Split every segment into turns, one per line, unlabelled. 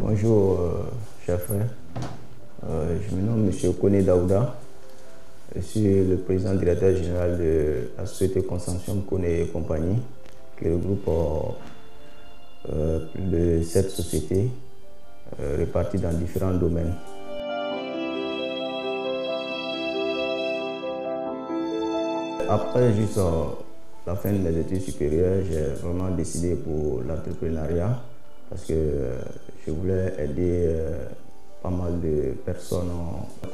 Bonjour, chers frères. Je me nomme M. Koné Daouda. Je suis le président directeur général de la société Consortium Koné et compagnie, qui regroupe plus de 7 sociétés réparties dans différents domaines. Après juste la fin de mes études supérieures, j'ai vraiment décidé pour l'entrepreneuriat parce que je voulais aider pas mal de personnes.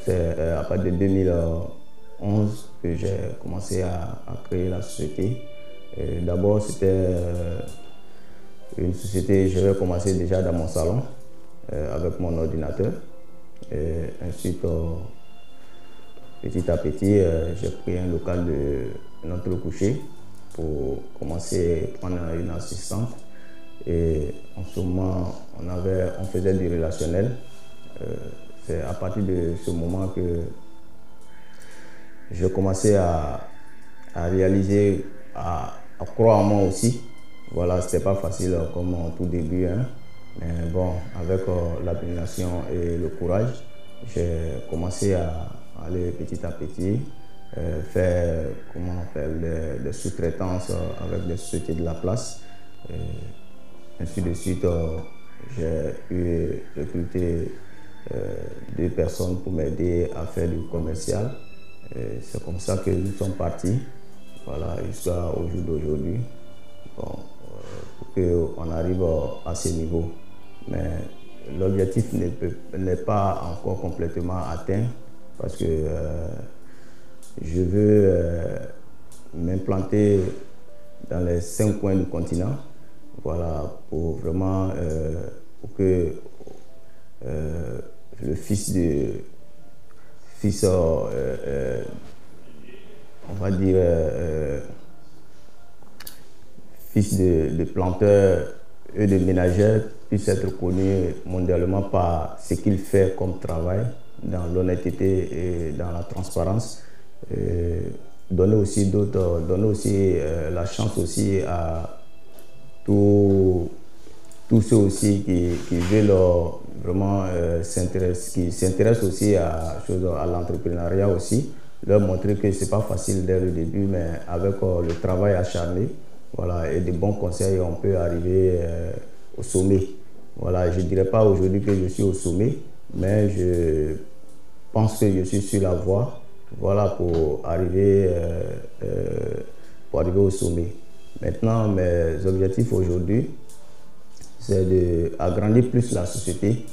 C'est à partir de 2011 que j'ai commencé à créer la société. D'abord, c'était une société, j'avais commencé déjà dans mon salon avec mon ordinateur. Et ensuite, petit à petit, j'ai pris un local de notre coucher pour commencer à prendre une assistante. Et en ce moment, on faisait du relationnel. C'est à partir de ce moment que j'ai commencé à réaliser, à croire en moi aussi. Voilà, c'était pas facile comme en tout début, hein. Mais bon, avec l'abnégation et le courage, j'ai commencé à aller petit à petit, faire des sous-traitances avec des sociétés de la place. Ainsi de suite, j'ai pu recruter 2 personnes pour m'aider à faire du commercial. C'est comme ça que nous sommes partis, voilà, jusqu'à au jour d'aujourd'hui, bon, pour qu'on arrive à ce niveau. Mais l'objectif n'est pas encore complètement atteint parce que je veux m'implanter dans les 5 coins du continent, voilà, pour vraiment pour que le fils de planteurs et de ménagères puisse être connu mondialement par ce qu'il fait comme travail dans l'honnêteté et dans la transparence. Donner aussi la chance aussi à tous ceux aussi qui veulent vraiment qui s'intéressent aussi à l'entrepreneuriat aussi, leur montrer que c'est pas facile dès le début, mais avec le travail acharné, voilà, et des bons conseils, on peut arriver au sommet. Voilà, je dirais pas aujourd'hui que je suis au sommet, mais je pense que je suis sur la voie, voilà, pour arriver au sommet. Maintenant, mes objectifs aujourd'hui, c'est d'agrandir plus la société,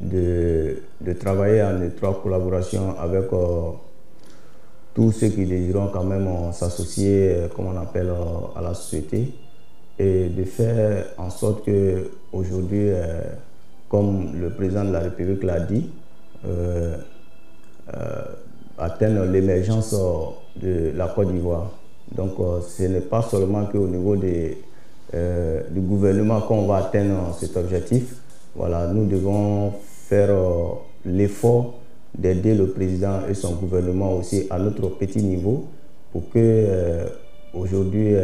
de travailler en étroite collaboration avec tous ceux qui désirent quand même s'associer, comme on appelle, à la société, et de faire en sorte que aujourd'hui, comme le président de la République l'a dit, atteindre l'émergence de la Côte d'Ivoire. Donc, ce n'est pas seulement qu'au niveau du gouvernement qu'on va atteindre cet objectif. Voilà, nous devons faire l'effort d'aider le président et son gouvernement aussi à notre petit niveau pour que aujourd'hui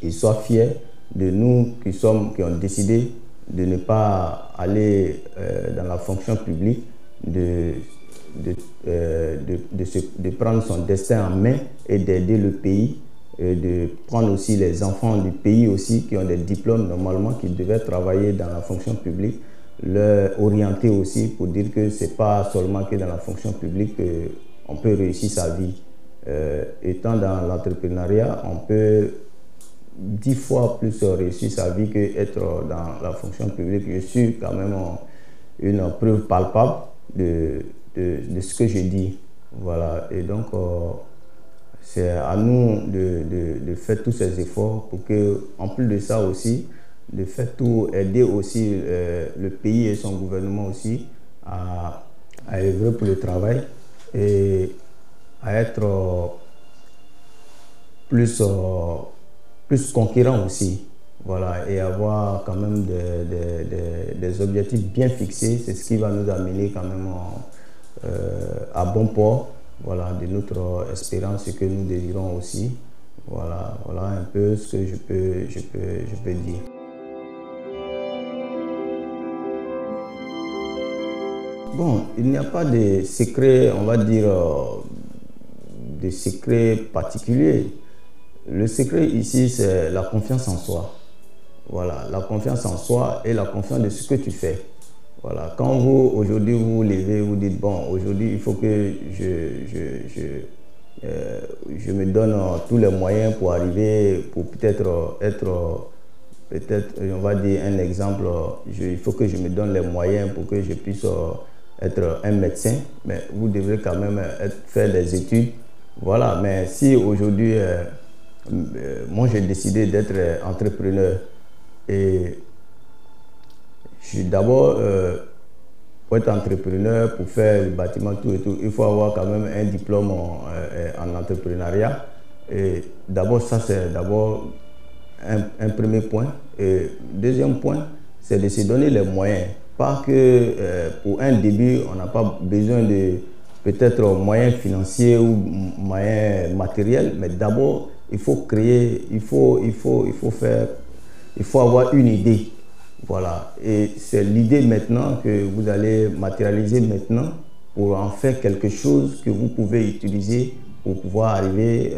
ils soient fiers de nous qui ont décidé de ne pas aller dans la fonction publique, de prendre son destin en main et d'aider le pays, et de prendre aussi les enfants du pays aussi qui ont des diplômes normalement, qui devaient travailler dans la fonction publique, leur orienter aussi pour dire que ce n'est pas seulement que dans la fonction publique qu'on peut réussir sa vie. Étant dans l'entrepreneuriat, on peut 10 fois plus réussir sa vie qu'être dans la fonction publique. Je suis quand même une preuve palpable de ce que je dis. Voilà. Et donc, c'est à nous de faire tous ces efforts pour que, en plus de ça aussi, de faire tout, aider aussi le pays et son gouvernement aussi à œuvrer pour le travail et à être plus conquérant aussi. Voilà, et avoir quand même des objectifs bien fixés. C'est ce qui va nous amener quand même à bon port, voilà, de notre espérance, ce que nous désirons aussi. Voilà un peu ce que je peux dire. Bon, il n'y a pas de secret, on va dire, de secret particulier. Le secret ici, c'est la confiance en soi. Voilà, la confiance en soi et la confiance de ce que tu fais. Voilà, quand vous, aujourd'hui, vous vous levez, vous dites, bon, aujourd'hui, il faut que je me donne tous les moyens pour arriver, pour peut-être peut-être, on va dire un exemple, il faut que je me donne les moyens pour que je puisse être un médecin, mais vous devrez quand même faire des études. Voilà, mais si aujourd'hui, moi j'ai décidé d'être entrepreneur et d'abord, pour être entrepreneur, pour faire le bâtiment, tout et tout, il faut avoir quand même un diplôme en entrepreneuriat. Et d'abord, ça c'est d'abord un premier point. Et deuxième point, c'est de se donner les moyens. Pas que pour un début, on n'a pas besoin de peut-être moyens financiers ou moyens matériels, mais d'abord, il faut créer, il faut avoir une idée. Voilà, et c'est l'idée maintenant que vous allez matérialiser maintenant pour en faire quelque chose que vous pouvez utiliser pour pouvoir arriver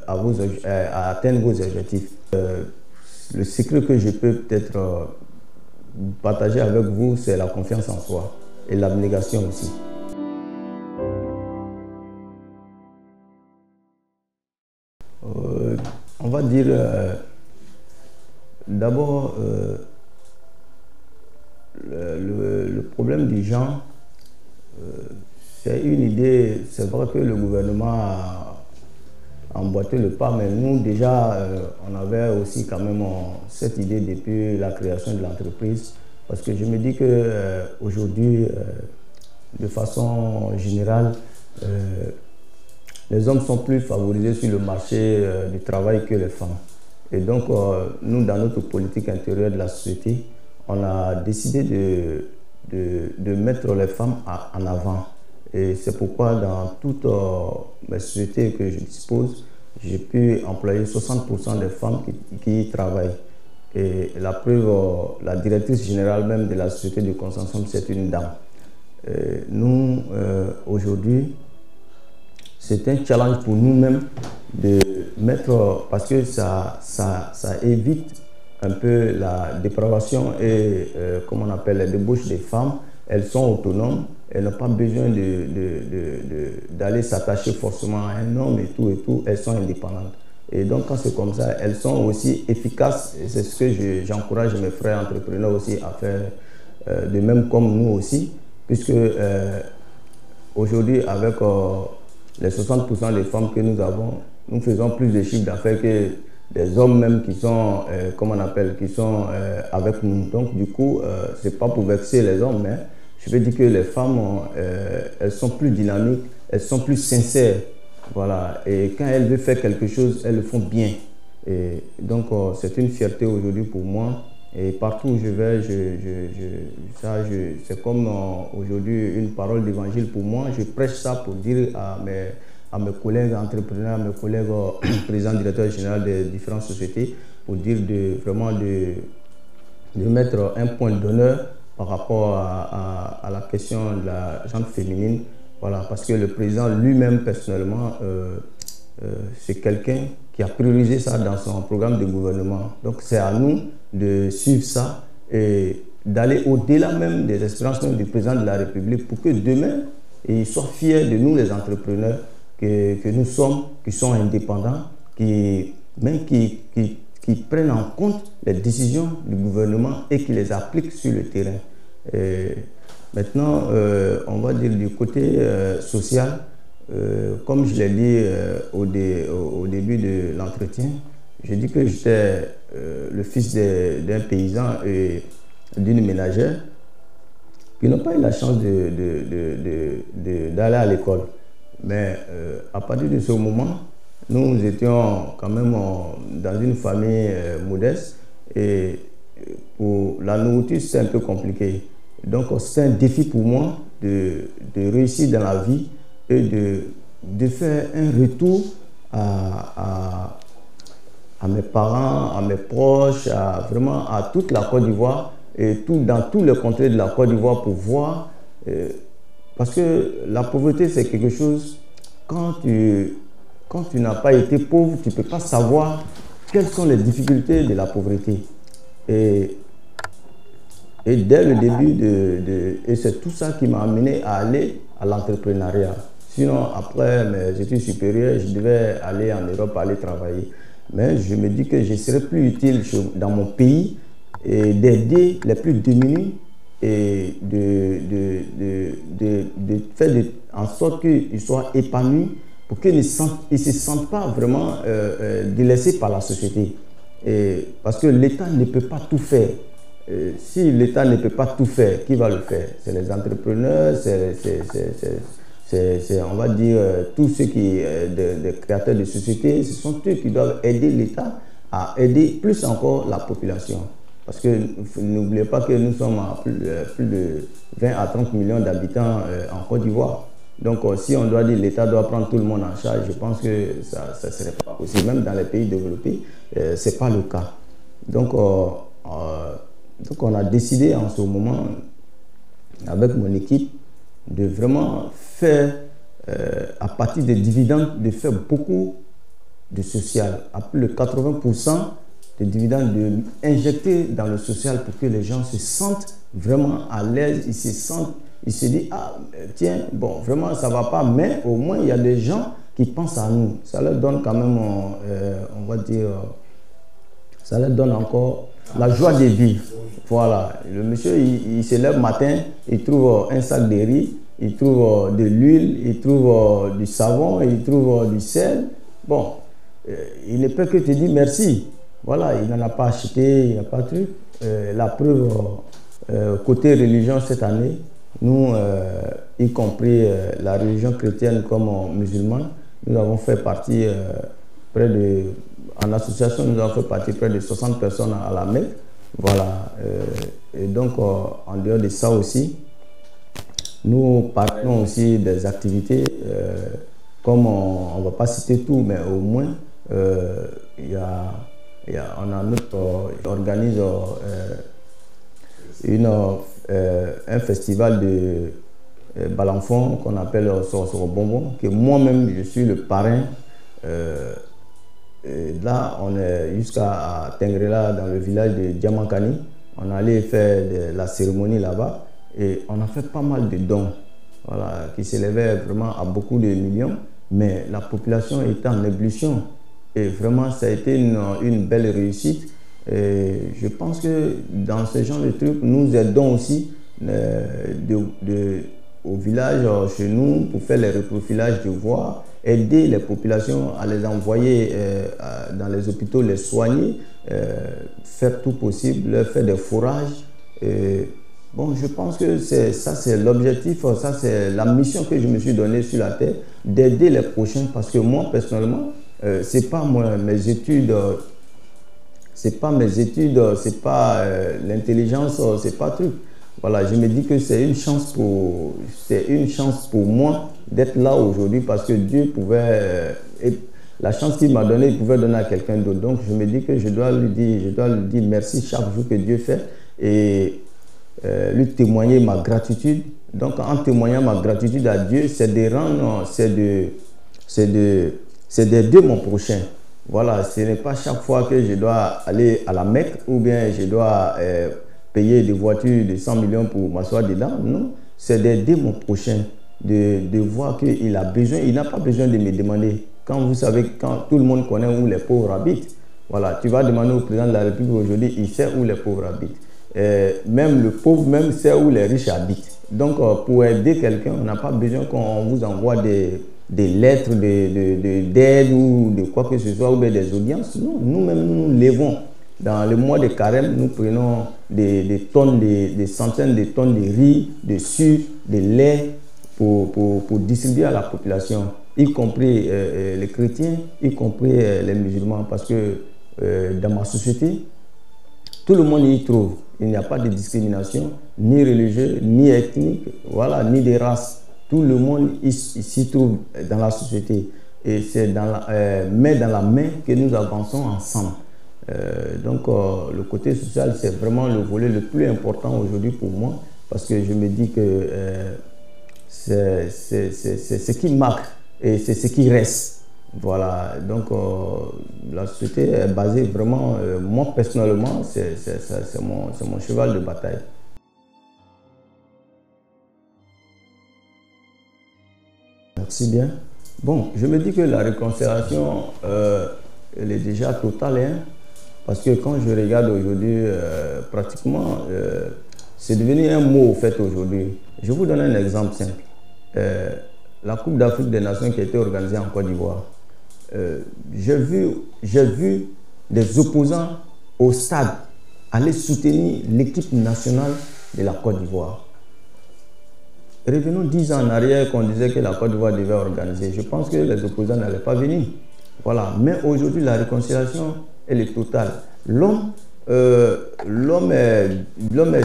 à atteindre vos objectifs. Le secret que je peux peut-être partager avec vous, c'est la confiance en soi et l'abnégation aussi. On va dire d'abord le problème des gens, c'est une idée, c'est vrai que le gouvernement a emboîté le pas, mais nous déjà, on avait aussi quand même cette idée depuis la création de l'entreprise, parce que je me dis que aujourd'hui, de façon générale, les hommes sont plus favorisés sur le marché du travail que les femmes. Et donc, nous, dans notre politique intérieure de la société, on a décidé de mettre les femmes en avant. Et c'est pourquoi dans toutes mes sociétés que je dispose, j'ai pu employer 60% des femmes qui y travaillent. Et la preuve, la directrice générale même de la société de consommation, c'est une dame. Nous, aujourd'hui, c'est un challenge pour nous-mêmes de mettre, parce que ça évite un peu la dépravation et, comme on appelle, les débauches des femmes. Elles sont autonomes, elles n'ont pas besoin d'aller s'attacher forcément à un homme et tout, elles sont indépendantes. Et donc, quand c'est comme ça, elles sont aussi efficaces. Et c'est ce que j'encourage mes frères entrepreneurs aussi à faire, de même comme nous aussi, puisque aujourd'hui, avec les 60% des femmes que nous avons, nous faisons plus de chiffres d'affaires que des hommes même qui sont, comme on appelle, qui sont avec nous. Donc du coup, c'est pas pour vexer les hommes, mais je veux dire que les femmes, elles sont plus dynamiques, elles sont plus sincères. Voilà. Et quand elles veulent faire quelque chose, elles le font bien. Et donc c'est une fierté aujourd'hui pour moi. Et partout où je vais, c'est comme aujourd'hui une parole d'évangile pour moi. Je prêche ça pour dire à mes collègues entrepreneurs, à mes collègues présidents, directeurs généraux des différentes sociétés, pour dire vraiment de mettre un point d'honneur par rapport à la question de la gente féminine. Voilà, parce que le président lui-même, personnellement, c'est quelqu'un qui a priorisé ça dans son programme de gouvernement. Donc c'est à nous de suivre ça et d'aller au-delà même des espérances même du président de la République pour que demain, il soit fier de nous les entrepreneurs que nous sommes, qui sont indépendants, qui prennent en compte les décisions du gouvernement et qui les appliquent sur le terrain. Et maintenant, on va dire du côté social, comme je l'ai dit au début de l'entretien, je dis que j'étais le fils d'un paysan et d'une ménagère qui n'ont pas eu la chance d'aller à l'école. Mais à partir de ce moment, nous étions quand même dans une famille modeste et pour la nourriture, c'est un peu compliqué. Donc c'est un défi pour moi de réussir dans la vie et de faire un retour à mes parents, à mes proches, vraiment à toute la Côte d'Ivoire et dans tous les contrées de la Côte d'Ivoire pour voir Parce que la pauvreté, c'est quelque chose, quand tu n'as pas été pauvre, tu ne peux pas savoir quelles sont les difficultés de la pauvreté. Et dès le début, et c'est tout ça qui m'a amené à aller à l'entrepreneuriat. Sinon, après mes études supérieures, je devais aller en Europe, aller travailler. Mais je me dis que je serais plus utile dans mon pays et d'aider les plus démunis et de faire en sorte qu'ils soient épanouis pour qu'ils ne se sentent pas vraiment délaissés par la société. Parce que l'État ne peut pas tout faire. Si l'État ne peut pas tout faire, qui va le faire? C'est les entrepreneurs, on va dire, tous ceux des créateurs de sociétés, ce sont eux qui doivent aider l'État à aider plus encore la population. Parce que n'oubliez pas que nous sommes à plus de 20 à 30 millions d'habitants en Côte d'Ivoire. Donc si on doit dire l'État doit prendre tout le monde en charge, je pense que ça ne serait pas possible. Même dans les pays développés, ce n'est pas le cas. Donc on a décidé en ce moment, avec mon équipe, de vraiment faire, à partir des dividendes, de faire beaucoup de social. À plus de 80% des dividendes injectés dans le social pour que les gens se sentent vraiment à l'aise, ils se disent, ah tiens, bon, vraiment ça ne va pas, mais au moins il y a des gens qui pensent à nous. Ça leur donne quand même, on va dire, ça leur donne encore la joie de vivre. Voilà, le monsieur, il se lève matin, il trouve un sac de riz, il trouve de l'huile, il trouve du savon, il trouve du sel. Bon, il ne peut que te dire merci. Voilà, il n'en a pas acheté, il n'a pas de truc. La preuve, côté religion cette année, nous, y compris la religion chrétienne comme musulmane, nous avons fait partie en association, nous avons fait partie près de 60 personnes à la Mecque. Voilà, et donc en dehors de ça aussi, nous parlons aussi des activités, comme on ne va pas citer tout, mais au moins, on organise un festival de balanfon qu'on appelle Soro Bonbon, que moi-même je suis le parrain. Et là, on est jusqu'à Tengrela, dans le village de Diamankani. On allait faire la cérémonie là-bas et on a fait pas mal de dons, voilà, qui s'élevaient vraiment à beaucoup de millions, mais la population était en ébullition et vraiment ça a été une belle réussite. Et je pense que dans ce genre de trucs, nous aidons aussi au village chez nous pour faire les reprofilages de voies, aider les populations à les envoyer dans les hôpitaux, les soigner, faire tout possible, leur faire des fourrages. Bon, je pense que ça c'est l'objectif, ça c'est la mission que je me suis donnée sur la terre, d'aider les prochains, parce que moi personnellement, c'est pas mes études, c'est pas l'intelligence, c'est pas truc. Voilà, je me dis que c'est une chance pour moi d'être là aujourd'hui, parce que Dieu pouvait, la chance qu'il m'a donnée, il pouvait donner à quelqu'un d'autre. Donc je me dis que je dois lui dire merci chaque jour que Dieu fait et lui témoigner ma gratitude. Donc en témoignant ma gratitude à Dieu, c'est d'aider mon prochain. Voilà, ce n'est pas chaque fois que je dois aller à la Mecque ou bien je dois payer des voitures de 100 millions pour m'asseoir dedans. Non, c'est d'aider mon prochain, de voir qu'il a besoin, il n'a pas besoin de me demander. Quand vous savez, quand tout le monde connaît où les pauvres habitent, voilà, tu vas demander au président de la République aujourd'hui, il sait où les pauvres habitent. Même le pauvre même sait où les riches habitent. Donc pour aider quelqu'un, on n'a pas besoin qu'on vous envoie des lettres d'aide ou de quoi que ce soit, ou bien des audiences. Non, nous-mêmes, nous levons. Dans le mois de carême, nous prenons des tonnes, des centaines de tonnes de riz, de sucre, de lait pour distribuer à la population, y compris les chrétiens, y compris les musulmans, parce que dans ma société, tout le monde y trouve. Il n'y a pas de discrimination, ni religieuse, ni ethnique, voilà, ni de race. Tout le monde s'y trouve dans la société. Et c'est main dans la main que nous avançons ensemble. Donc le côté social, c'est vraiment le volet le plus important aujourd'hui pour moi. parce que je me dis que c'est ce qui marque et c'est ce qui reste. Voilà, donc la société est basée vraiment, moi personnellement, c'est mon cheval de bataille. Merci bien. Bon, je me dis que la réconciliation, elle est déjà totale, hein, parce que quand je regarde aujourd'hui, pratiquement, c'est devenu un mot au fait aujourd'hui. Je vous donne un exemple simple. La Coupe d'Afrique des Nations qui a été organisée en Côte d'Ivoire, j'ai vu des opposants au stade aller soutenir l'équipe nationale de la Côte d'Ivoire. Revenons 10 ans en arrière qu'on disait que la Côte d'Ivoire devait organiser. Je pense que les opposants n'allaient pas venir. Voilà. Mais aujourd'hui, la réconciliation, elle est totale. L'homme est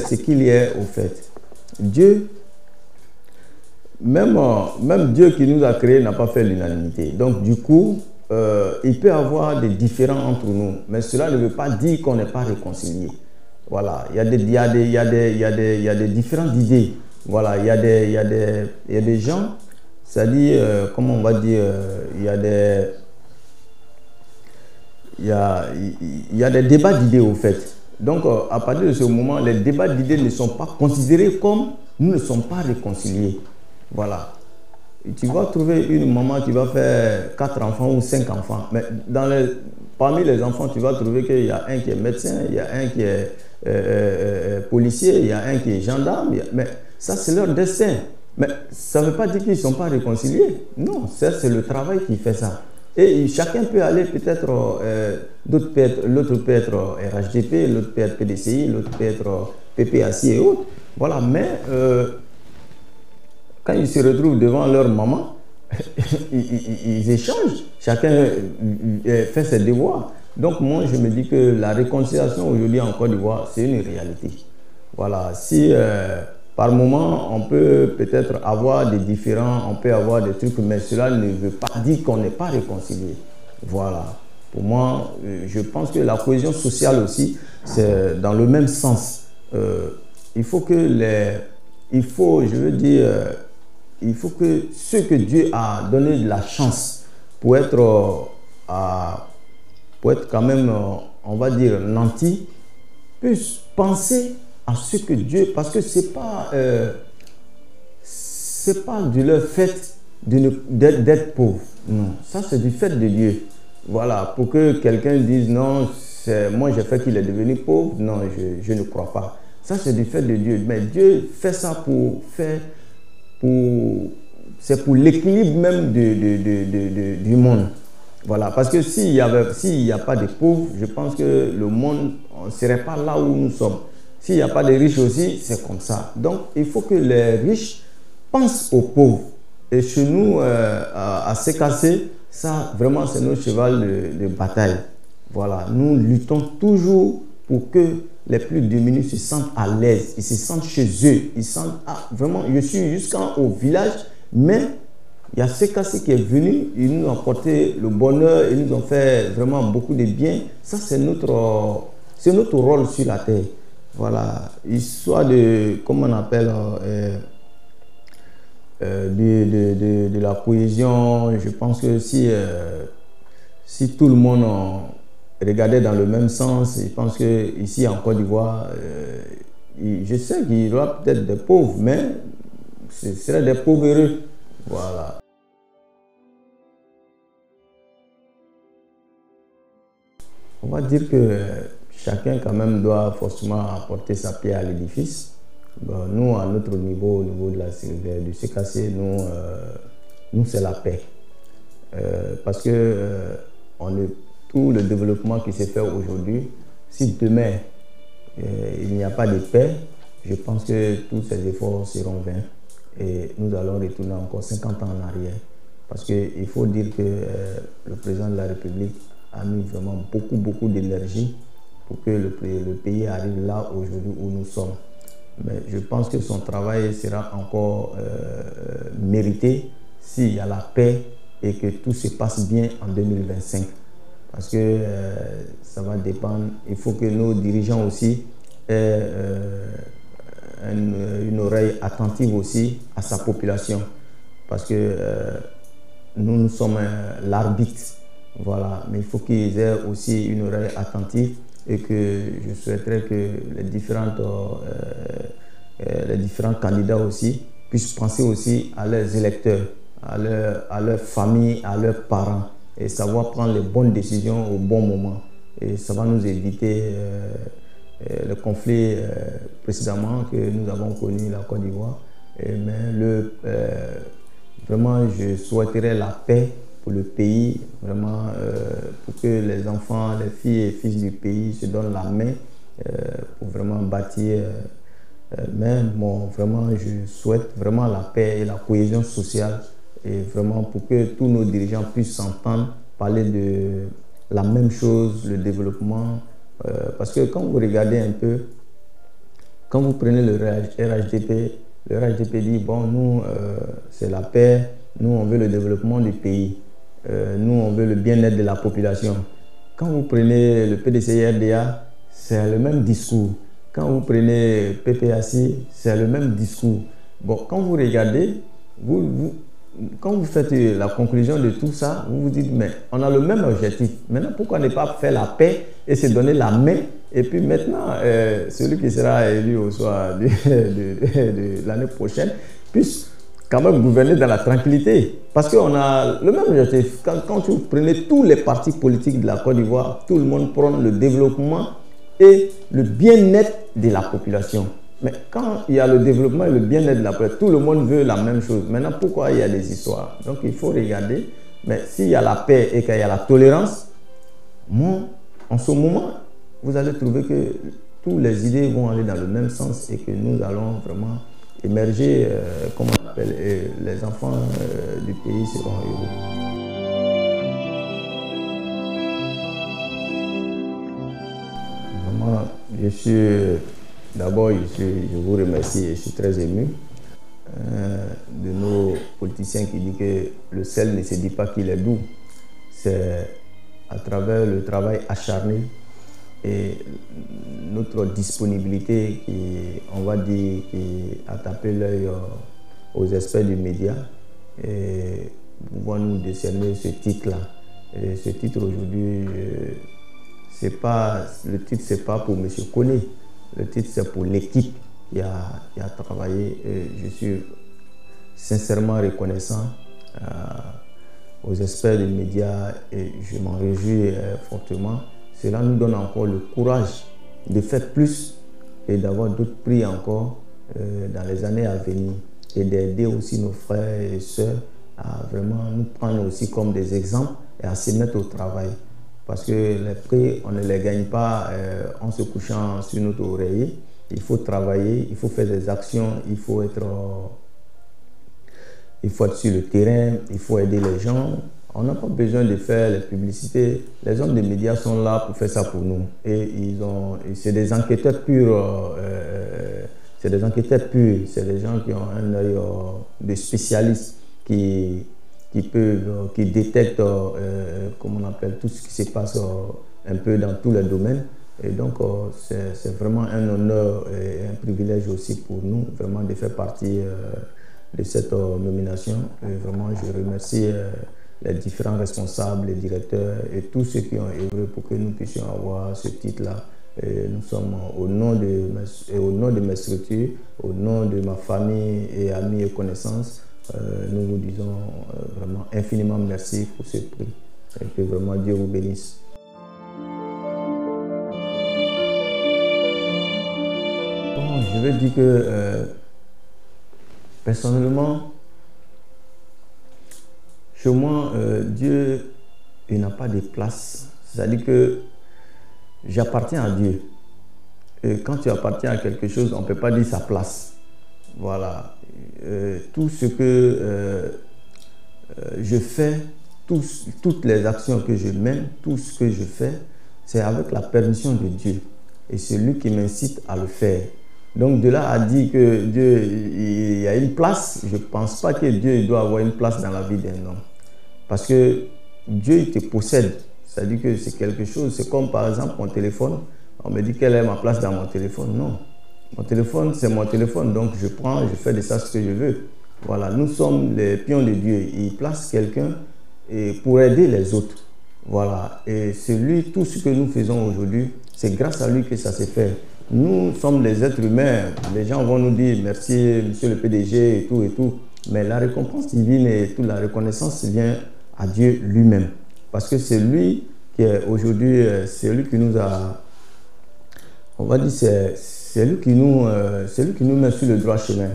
ce qu'il est au fait. Dieu, même Dieu qui nous a créés n'a pas fait l'unanimité. Donc du coup, il peut y avoir des différends entre nous. Mais cela ne veut pas dire qu'on n'est pas réconcilié. Voilà. Il y a des différentes idées. Voilà, il y a des gens, c'est-à-dire, comment on va dire, il y a des débats d'idées au fait. Donc, à partir de ce moment, les débats d'idées ne sont pas considérés comme nous ne sommes pas réconciliés. Voilà. Et tu vas trouver une maman qui va faire 4 enfants ou 5 enfants. Mais parmi les enfants, tu vas trouver qu'il y a un qui est médecin, il y a un qui est policier, il y a un qui est gendarme. Mais ça, c'est leur destin. Mais ça ne veut pas dire qu'ils ne sont pas réconciliés. Non, c'est le travail qui fait ça. Et chacun peut aller peut-être, l'autre peut être RHDP, l'autre peut être PDCI, l'autre peut être PPAC et autres. Voilà, mais quand ils se retrouvent devant leur maman, ils échangent. Chacun fait ses devoirs. Donc moi, je me dis que la réconciliation aujourd'hui en Côte d'Ivoire, c'est une réalité. Voilà, si par moment, on peut peut-être avoir des différends, on peut avoir des trucs, mais cela ne veut pas dire qu'on n'est pas réconcilié. Voilà. Pour moi, je pense que la cohésion sociale aussi, c'est dans le même sens. Il faut que ceux que Dieu a donné de la chance pour être quand même, on va dire, nantis, puissent penser à ce que Dieu, parce que c'est pas de leur fait d'être pauvre. Non, ça c'est du fait de Dieu. Voilà, pour que quelqu'un dise non, moi j'ai fait qu'il est devenu pauvre, non, je ne crois pas. Ça c'est du fait de Dieu. Mais Dieu fait ça c'est pour l'équilibre même du monde. Voilà, parce que s'il n'y a pas de pauvres, je pense que le monde ne serait pas là où nous sommes. S'il n'y a pas de riches aussi, c'est comme ça. Donc, il faut que les riches pensent aux pauvres. Et chez nous, à CKC, ça, vraiment, c'est notre cheval de bataille. Voilà, nous luttons toujours pour que les plus démunis se sentent à l'aise. Ils se sentent chez eux. Ils sentent, vraiment, je suis jusqu'au village, mais il y a CKC qui est venu, ils nous ont apporté le bonheur, ils nous ont fait vraiment beaucoup de bien. Ça, c'est notre rôle sur la terre. Voilà, histoire de, comment on appelle, de la cohésion. Je pense que si tout le monde regardait dans le même sens, je pense qu'ici en Côte d'Ivoire, je sais qu'il y aura peut-être des pauvres, mais ce seraient des pauvres heureux. Voilà. On va dire que chacun quand même doit forcément apporter sa pierre à l'édifice. Bon, nous, à notre niveau, au niveau du CKC, nous c'est la paix. Parce que tout le développement qui s'est fait aujourd'hui, si demain il n'y a pas de paix, je pense que tous ces efforts seront vains. Et nous allons retourner encore 50 ans en arrière. Parce qu'il faut dire que le président de la République a mis vraiment beaucoup d'énergie pour que le pays arrive là aujourd'hui où nous sommes. Mais je pense que son travail sera encore mérité s'il y a la paix et que tout se passe bien en 2025. Parce que ça va dépendre. Il faut que nos dirigeants aussi aient une oreille attentive aussi à sa population. Parce que nous sommes l'arbitre. Voilà. Mais il faut qu'ils aient aussi une oreille attentive et que je souhaiterais que les différents candidats aussi puissent penser aussi à leurs électeurs, à leur famille, à leurs parents et savoir prendre les bonnes décisions au bon moment. Et ça va nous éviter le conflit précédemment que nous avons connu la Côte d'Ivoire. Mais vraiment, je souhaiterais la paix pour le pays, vraiment pour que les enfants, les filles et fils du pays se donnent la main pour vraiment bâtir. Mais bon, vraiment, je souhaite vraiment la paix et la cohésion sociale et vraiment pour que tous nos dirigeants puissent s'entendre, parler de la même chose, le développement. Parce que quand vous regardez un peu, quand vous prenez le RHDP dit, bon, nous, c'est la paix, nous, on veut le développement du pays, nous, on veut le bien-être de la population. Quand vous prenez le PDCI-RDA, c'est le même discours. Quand vous prenez PPAC, c'est le même discours. Bon, quand vous regardez, quand vous faites la conclusion de tout ça, vous vous dites, mais on a le même objectif. Maintenant, pourquoi ne pas faire la paix et se donner la main? Et puis maintenant, celui qui sera élu au soir de l'année prochaine puisse quand même gouverner dans la tranquillité. Parce qu'on a le même objectif. Quand vous prenez tous les partis politiques de la Côte d'Ivoire, tout le monde prône le développement et le bien-être de la population. Mais quand il y a le développement et le bien-être de la population, tout le monde veut la même chose. Maintenant, pourquoi il y a des histoires? Donc, il faut regarder. Mais s'il y a la paix et qu'il y a la tolérance, en ce moment, vous allez trouver que toutes les idées vont aller dans le même sens et que nous allons vraiment émerger, comme on appelle, et les enfants du pays seront heureux. D'abord, je vous remercie et je suis très ému de nos politiciens qui disent que le sel ne se dit pas qu'il est doux. C'est à travers le travail acharné et notre disponibilité on va dire, qui a tapé l'œil aux experts du média et pouvons nous décerner ce titre-là. Et ce titre aujourd'hui, le titre, ce n'est pas pour M. Koné. Le titre, c'est pour l'équipe qui a travaillé. Et je suis sincèrement reconnaissant aux experts des médias et je m'en réjouis fortement. Cela nous donne encore le courage de faire plus et d'avoir d'autres prix encore dans les années à venir et d'aider aussi nos frères et sœurs à vraiment nous prendre aussi comme des exemples et à se mettre au travail. Parce que les prix, on ne les gagne pas en se couchant sur notre oreiller. Il faut travailler, il faut faire des actions, il faut être sur le terrain, il faut aider les gens. On n'a pas besoin de faire les publicités. Les hommes des médias sont là pour faire ça pour nous. Et c'est des enquêteurs purs. C'est des enquêteurs purs. C'est des gens qui ont un œil de spécialistes qui détectent, comment on appelle, tout ce qui se passe un peu dans tous les domaines. Et donc, c'est vraiment un honneur et un privilège aussi pour nous, vraiment, de faire partie de cette nomination. Et vraiment, je remercie les différents responsables, les directeurs et tous ceux qui ont œuvré pour que nous puissions avoir ce titre-là. Nous sommes au nom de mes structures, au nom de ma famille et amis et connaissances, nous vous disons vraiment infiniment merci pour ce prix et que vraiment Dieu vous bénisse. Bon, je veux dire que personnellement, chez moi, Dieu, il n'a pas de place. C'est-à-dire que j'appartiens à Dieu. Et quand tu appartiens à quelque chose, on ne peut pas dire sa place. Voilà. Tout ce que je fais, toutes les actions que je mène, tout ce que je fais, c'est avec la permission de Dieu. Et c'est lui qui m'incite à le faire. Donc de là à dire que Dieu, il y a une place, je ne pense pas que Dieu doit avoir une place dans la vie d'un homme. Parce que Dieu, il te possède. C'est-à-dire que c'est quelque chose, c'est comme par exemple mon téléphone. On me dit quelle est ma place dans mon téléphone. Non. Mon téléphone, c'est mon téléphone, donc je prends, je fais de ça ce que je veux. Voilà, nous sommes les pions de Dieu. Il place quelqu'un pour aider les autres. Voilà, et c'est lui, tout ce que nous faisons aujourd'hui, c'est grâce à lui que ça s'est fait. Nous sommes les êtres humains. Les gens vont nous dire merci, monsieur le PDG et tout. Mais la récompense divine et toute la reconnaissance vient à Dieu lui-même. Parce que c'est lui qui est aujourd'hui, c'est lui qui nous a, on va dire, c'est lui qui nous met sur le droit chemin.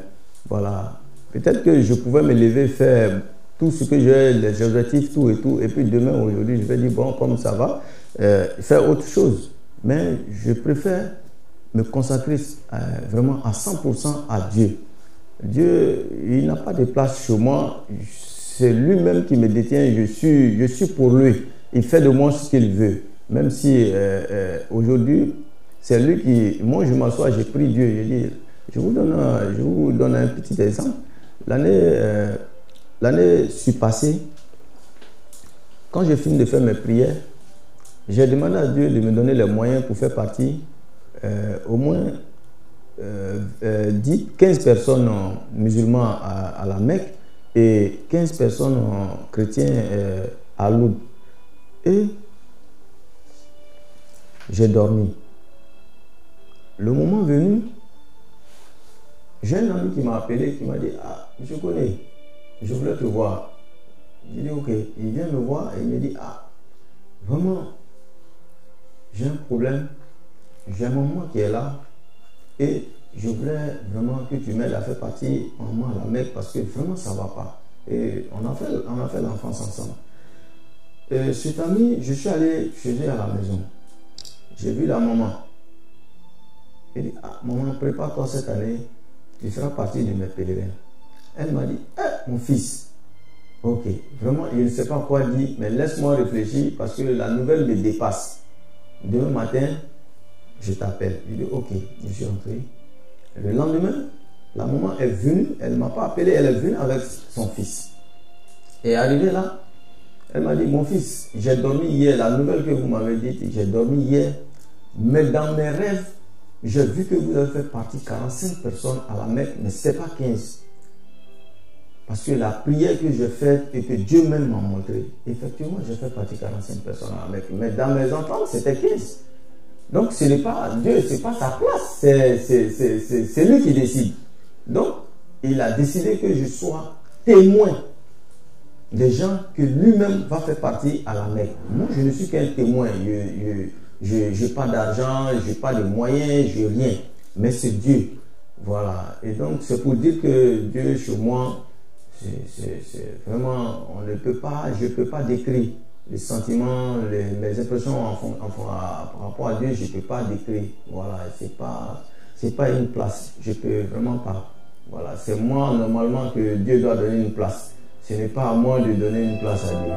Voilà. Peut-être que je pouvais me lever, faire tout ce que j'ai, les objectifs, tout. Et puis demain, aujourd'hui, je vais dire, bon, comme ça va, faire autre chose. Mais je préfère me consacrer vraiment à 100% à Dieu. Dieu, il n'a pas de place chez moi. C'est lui-même qui me détient. Je suis pour lui. Il fait de moi ce qu'il veut. Même si aujourd'hui, c'est lui qui... Moi, je m'assois, j'ai prie Dieu. Je dis, je vous donne un petit exemple. L'année passée, quand je finis de faire mes prières, j'ai demandé à Dieu de me donner les moyens pour faire partie au moins 15 personnes musulmans à la Mecque et 15 personnes chrétiens à Lourdes. Et j'ai dormi. Le moment venu, j'ai un ami qui m'a appelé, qui m'a dit, ah, je connais, je voulais te voir. J'ai dit, ok. Il vient me voir et il me dit, ah, vraiment, j'ai un problème. J'ai un maman qui est là et je voulais vraiment que tu m'aides à faire partie maman à la Mecque parce que vraiment ça ne va pas. Et on a fait l'enfance ensemble. Et cet ami, je suis allé chez eux à la maison. J'ai vu la maman. Elle dit, ah, maman, prépare-toi cette année, tu feras partie de mes pèlerins. Elle m'a dit, mon fils, ok, vraiment, je ne sais pas quoi dire, mais laisse-moi réfléchir parce que la nouvelle me dépasse. Demain matin, je t'appelle. Je dis, ok, je suis entré. Le lendemain, la maman est venue, elle ne m'a pas appelé, elle est venue avec son fils. Et arrivée là, elle m'a dit, mon fils, j'ai dormi hier, la nouvelle que vous m'avez dite, j'ai dormi hier, mais dans mes rêves, j'ai vu que vous avez fait partie 45 personnes à la Mecque, mais ce n'est pas 15. Parce que la prière que j'ai faite et que Dieu même m'a montré, effectivement, j'ai fait partie 45 personnes à la Mecque, mais dans mes ententes, c'était 15. Donc, ce n'est pas Dieu, ce n'est pas sa place, c'est lui qui décide. Donc, il a décidé que je sois témoin des gens que lui-même va faire partie à la Mecque. Moi, je ne suis qu'un témoin. Je n'ai pas d'argent, je n'ai pas de moyens, je n'ai rien. Mais c'est Dieu. Voilà. Et donc, c'est pour dire que Dieu, chez moi, c'est vraiment, je ne peux pas décrire les sentiments, mes impressions par rapport à Dieu, je ne peux pas décrire. Voilà, c'est pas une place. Je ne peux vraiment pas. Voilà, c'est moi normalement que Dieu doit donner une place. Ce n'est pas à moi de donner une place à Dieu.